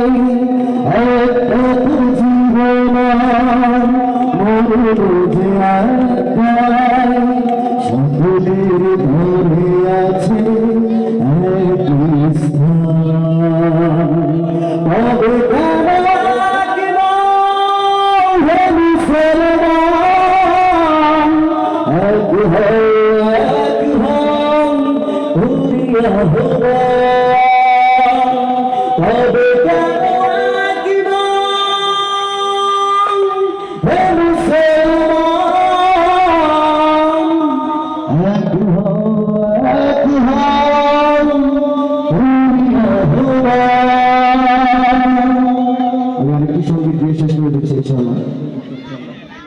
একটা জীবন মরুঝে একটাই সকলের ধরে আছে একই স্থান। তবে কেন হে মুসলমান, এক হও এক হও হুরিয়া হবা। তবে কেন এক নও হে মুসলমান, এক হও হুরিয়া হবা। আমি আরেকটি সঙ্গীত দিয়ে শেষ করে দিচ্ছি ইনশাআল্লাহ।